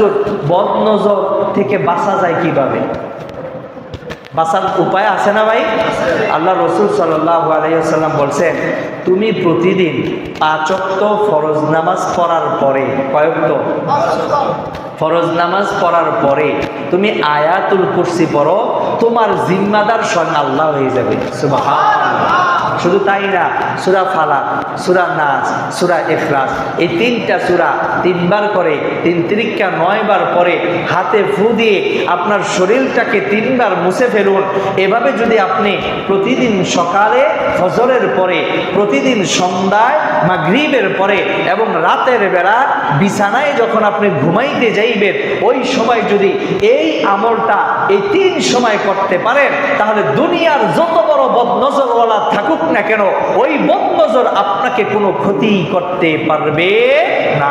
হুজুর বদ নজর থেকে বাঁচা যায় কিভাবে? বাঁচার উপায় আছে না ভাই? আল্লাহ রসুল সাল্লাল্লাহু আলাইহি ওয়াসাল্লাম বলছেন, তুমি প্রতিদিন 5 ওয়াক্ত ফরজ নামাজ পড়ার পরে, কয় ওয়াক্ত ফরজ নামাজ পড়ার পরে তুমি আয়াতুল কুরসি পড়ো, তোমার জিম্মাদার স্বয়ং আল্লাহ হয়ে যাবে। সুবহানাল্লাহ। শুধু তাই না, সূরা ফালাক, সূরা নাস, সূরা ইখলাস, এই 3টা সূরা 3 বার করে 3 তিরিকা 9 বার পরে হাতে ফু দিয়ে আপনার শরীরটাকে 3 বার মুছে ফেলুন। এভাবে যদি আপনি প্রতিদিন সকালে ফজরের পরে, প্রতিদিন সন্ধ্যায় মাগরিবের পরে এবং রাতের বেলা বিছানায় যখন আপনি ঘুমাইতে যাইবেন, ওই সময় যদি এই আমলটা এই 3 সময় করতে পারেন, তাহলে দুনিয়ার যত বড় বদনজরওয়ালা থাকুক না কেন, ওই বদনজর আপনাকে কোনো ক্ষতি করতে পারবে না।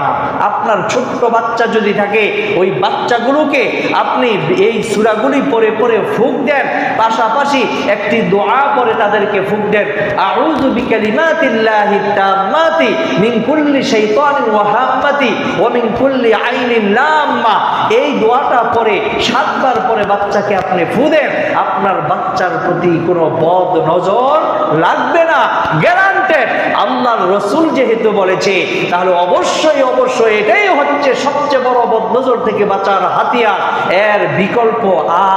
আপনার ছোট্ট বাচ্চা যদি থাকে, ওই বাচ্চাগুলোকে আপনি এই সূরাগুলি পড়ে পড়ে ফুঁক দেন, পাশাপাশি একটি দোয়া পড়ে তাদেরকে ফুঁক দেন, আউযু বিকালিমাতিল্লাহি তাম্মাতি মিন কুল্লি শাইতানিন ওয়া হাম্মাতি ওয়া মিন কুল্লি আইনিন লাম্মা। এই দোয়াটা পড়ে 7 বার পরে বাচ্চাকে আপনি ফু দেন, আপনার বাচ্চার প্রতি কোনো বদ নজর লাগবে না, গ্যারান্টেড। আল্লাহর রাসূল যেহেতু বলেছে, তাহলে অবশ্যই অবশ্যই এটাই হচ্ছে সবচেয়ে বড় বদনজর থেকে বাঁচার হাতিয়ার। এর বিকল্প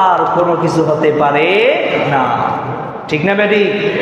আর কোনো কিছু হতে পারে না। ঠিক না বেটি?